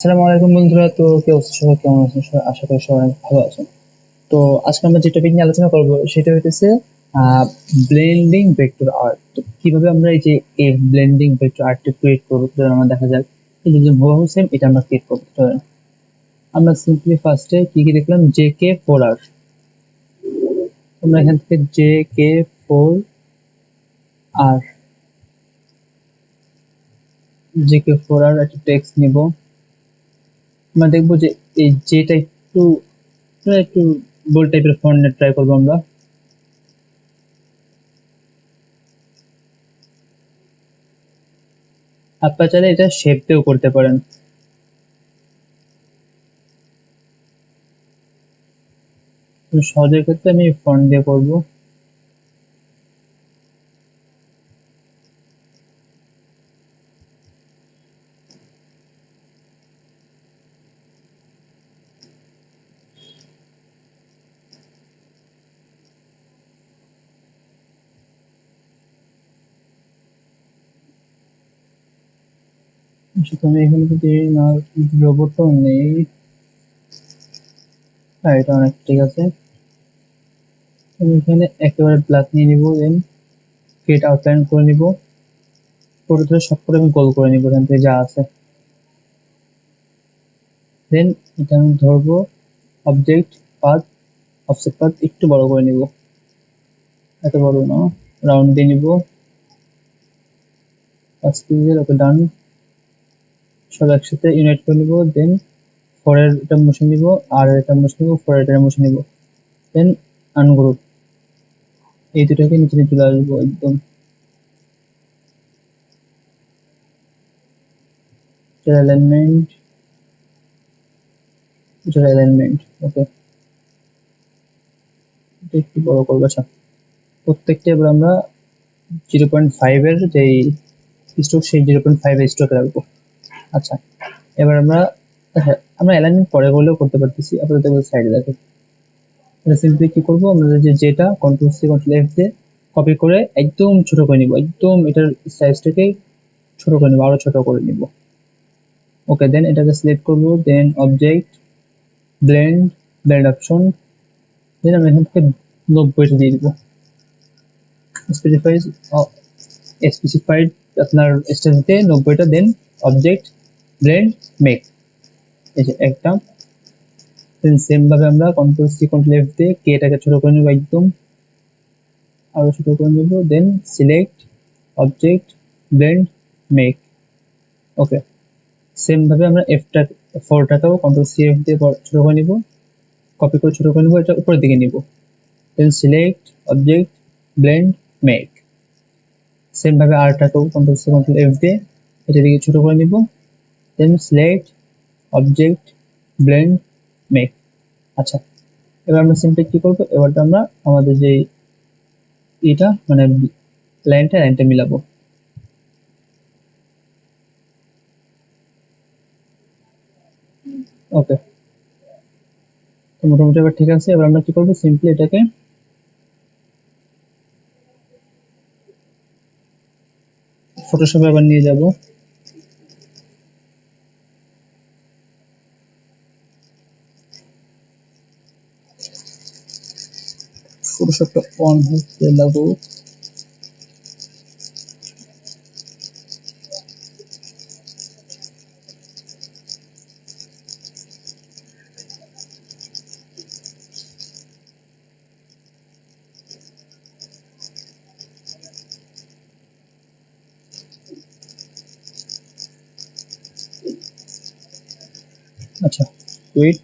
আসসালামু আলাইকুম বন্ধুরা। তো কি অবস্থা, সবাই কেমন আছেন? আশা করি সবাই অনেক ভালো আছেন। তো আজকে আমরা যে টপিক নিয়ে আলোচনা করব সেটা হইতেছে ব্লেন্ডিং ভেক্টর আর্ট। তো কিভাবে আমরা এই যে ব্লেন্ডিং ভেক্টর আর্টটা ক্রিয়েট করবো, তো আমরা দেখা যাক এই যে হুবহু সেম এটা আমরা ক্রিয়েট করবো। তো আমরা সিম্পলি ফার্স্টে কি কি দেখলাম, JK4R। আমরা এখান থেকে JK4R JK4R একটা টেক্সট নিব। আমরা দেখবো যে এই যেটা একটু একটু বোল্ড টাইপের ফন্ট ট্রাই করবো আমরা। আপনারা চাইলে এটা শেপ দিয়েও করতে পারেন। সহজের ক্ষেত্রে আমি ফন্ট দিয়ে করবো। আমি এখানে যদি না রোবটও নেই, হ্যাঁ এটা অনেক ঠিক আছে। আমি এখানে একেবারে ব্ল্যাক নিয়ে নিব, দেন ক্রিয়েট আউটলাইন করে নিব, করে ধরে সব করে আমি গোল করে নিব এখান থেকে যা আছে। দেন এটা আমি ধরবো অবজেক্ট পাথ, অফসেট পাথ একটু বড় করে নিব, এত বড় না, রাউন্ড দিয়ে নিব 5 পিক্সেল। ওকে ডান, সব একসাথে ইউনাইট করে নিব। দেন ফরের এটা মুছে নিব, আর এটা মুছে নিব, ফরের এটা মুছে নিব। দেন আনগ্রুপ, এই দুটাকে নিচে নিয়ে চলে আসবো একদম। অ্যালাইনমেন্ট, অ্যালাইনমেন্ট ওকে, এটা একটু বড় করবো। আচ্ছা, প্রত্যেকটা এবার আমরা 0.5 এর যেই স্ট্রোক, সেই 0.5 এর স্ট্রোক রাখবো। আচ্ছা, এবার আমরা, আচ্ছা আমরা অ্যালাইনমেন্ট পরে করলেও করতে পারতেছি, আপাতত সাইডে দেখো। সিম্পলি কি করবো, আমরা যে যেটা কন্ট্রোল সি কন্ট্রোল এফ দিয়ে কপি করে একদম ছোট করে নিব, একদম এটার সাইজটাকে ছোট করে নিব, আরো ছোট করে নিব। ওকে, দেন এটাকে সিলেক্ট করবো, then object, blend, blend option, then আমরা এখান থেকে 90টা দিয়ে দিব। স্পেসিফাইড স্পেসিফাইড আপনার স্টেজে 90টা, দেন অবজেক্ট, ব্লেন্ড, মেক, এই যে একটা। দেন সেম ভাবে আমরা কন্ট্রোল সি কন্ট্রোল এফ দিয়ে কে এটাকে ছোট করে নেব, একদম আরো ছোট করে নেব। Then select, object, blend, make. Okay, same ভাবে আমরা এফটা, ফোরটাকেও কন্ট্রোল সি এফ দিয়ে ছোট করে নিব, কপি করে ছোট করে নিব, এটা উপরের দিকে নিব। Then select, object, blend, make. Same ভাবে আরটাকেও কন্ট্রোল সি কন্ট্রোল এফ দিয়ে এটা দিকে ছোট করে নিব, then select, object, blend, make. আচ্ছা, এবার আমরা সিম্পলি কি করবো, এবার আমরা আমাদের যে এটা মানে লাইনটা মিলাবো। ওকে, তো মোটামুটি এবার ঠিক আছে। এবার আমরা কি করবো, সিম্পলি এটাকে ফটোশপে আবার নিয়ে যাব। ফটোশপটা অন হতে লাগবো। আচ্ছা, ওয়েট,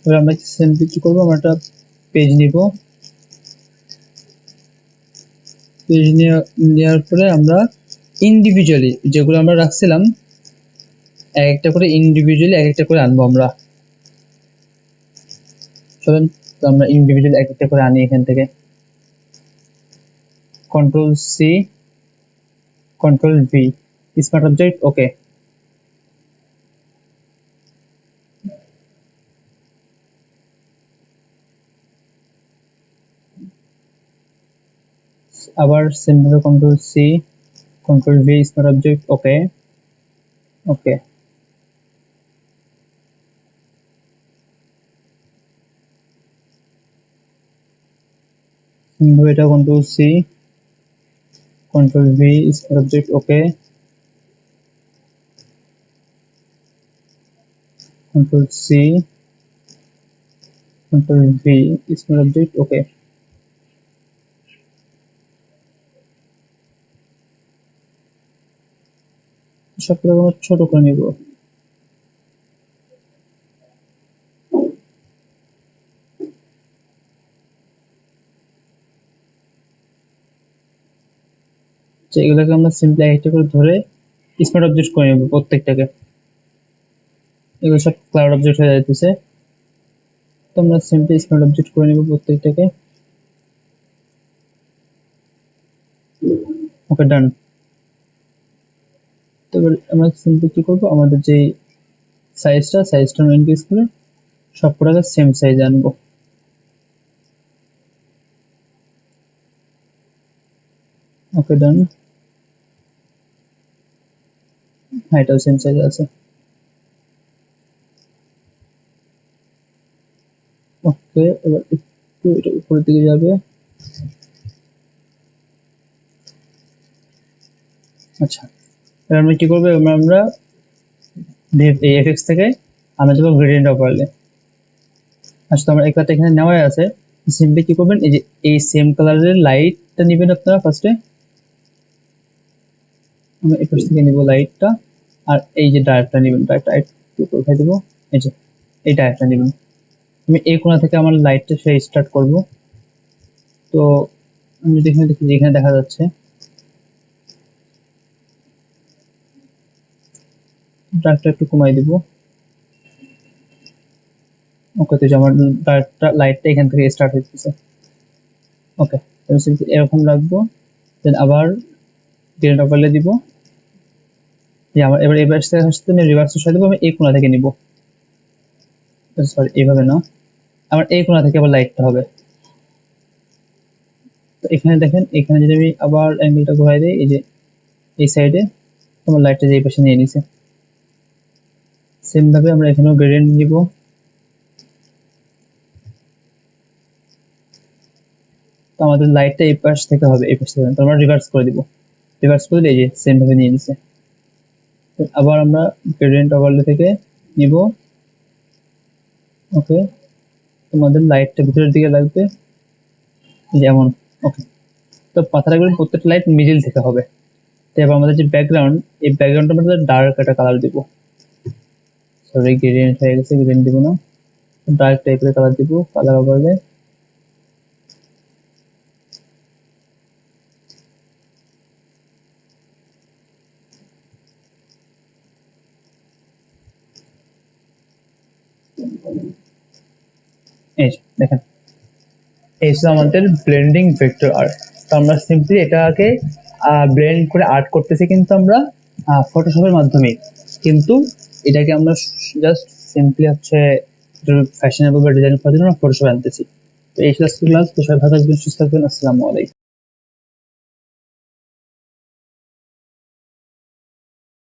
এবার আমরা সিম্পলি কি করবো, আমরা একটা পেজ নিব। পেজ নেওয়ার পরে আমরা ইন্ডিভিজুয়ালি যেগুলো আমরা রাখছিলাম, এক একটা করে ইন্ডিভিজুয়ালি এক একটা করে আনবো আমরা। চলেন, তো আমরা ইন্ডিভিজুয়ালি এক একটা করে আনি এখান থেকে। Control C control V, smart object, okay. আবার simple control C control V, smart object, okay. Okay, এটা control C, control V, smart object okay, control C, control V, smart object okay. সবগুলো আমরা ছোট করে নিব। এগুলোকে আমরা সিম্পলি একটা করে ধরে স্মার্ট অবজেক্ট করে নেব প্রত্যেকটাকে। এগুলো সব ক্লাউড অবজেক্ট হয়ে যাইতেছে, তো আমরা সিম্পলি স্মার্ট অবজেক্ট করে নেব প্রত্যেকটাকে। ওকে ডান। তো এবার আমরা সিম্পলি কি করবো, আমাদের যে সাইজটা ইনক্রিজ করে সবকটাকে সেম সাইজ আনবো। ওকে ডান। হ্যাঁ, এটাও সেম সাইজ আছে। ওকে, এবার একটু এটা উপরের দিকে যাবে। আচ্ছা, এবার আমরা কি করবো, আমরা এফএক্স থেকে আমরা যাবো গ্রেডিয়েন্ট ওভারলে। আচ্ছা, তো আমার একটা এখানে নেওয়াই আছে। সিম্পলি কি করবেন, এই যে এই সেম কালারের লাইটটা নেবেন আপনারা ফার্স্টে। আমরা এই পাশ থেকে নিব লাইটটা, আর এই যে ডায়ারটা নেবেন, ডায়ারটা একটু কোথায় দেবো, এই যে এই ডায়ারটা নেবেন। আমি এই কোণা থেকে আমার লাইটটা সেই স্টার্ট করব। তো আমি যেখানে দেখি, যেখানে দেখা যাচ্ছে ডায়ারটা একটু কমাই দিব। ওকে, তো আমার ডায়ারটা লাইটটা এখান থেকে স্টার্ট হচ্ছে। ওকে, আমি সিম্পলি এরকম রাখবো, দেন আবার গ্রেড ওভারলে দিব। যে আমার এবার এবার সাথে আমি রিভার্স সরাই দেবো, আমি এই কোণা থেকে নিব। সরি, এইভাবে না, আমার এই কোণা থেকে আবার লাইটটা হবে। তো এখানে দেখেন, এখানে যদি আমি আবার অ্যাঙ্গেলটা ঘোরাই দিই, এই যে এই সাইডে তোমার লাইটটা যে এই পাশে নিয়ে নিছে। সেম ভাবে আমরা এখানেও গ্রেডিয়েন্ট নিব। তো আমাদের লাইটটা এই পাশ থেকে হবে, এই পাশ থেকে, তো আমরা রিভার্স করে দিব। রিভার্স করে দিলে এই যে সেম ভাবে নিয়ে নিছে। আবার আমরা গ্রেডিয়েন্ট ওভারলে থেকে নিব। ওকে, তোমাদের লাইটটা ভিতরের দিকে লাগবে যেমন। ওকে, তো মাথা রাখবেন প্রত্যেকটা লাইট মিডিল থেকে হবে। তো এবার আমাদের যে ব্যাকগ্রাউন্ড, এই ব্যাকগ্রাউন্ডটা আমাদের ডার্ক একটা কালার দিব। সরি, গ্রেডিয়েন্ট হয়ে গেছে, গ্রেডিয়েন্ট দিব না, ডার্ক টাইপের কালার দিব। কালার ওভারলে এই দেখেন, এই হচ্ছে আমাদের ব্লেন্ডিং ভেক্টর আর্ট। তো আমরা সিম্পলি এটাকে ব্লেন্ড করে আর্ট করতেছি, কিন্তু আমরা ফটোশপের মাধ্যমে। কিন্তু এটাকে আমরা জাস্ট সিম্পলি হচ্ছে ফ্যাশনেবল বা ডিজাইন করার জন্য আমরা ফটোশপ আনতেছি। তো এই ক্লাস, সবাই ভালো থাকবেন, সুস্থ থাকবেন। আসসালামু আলাইকুম।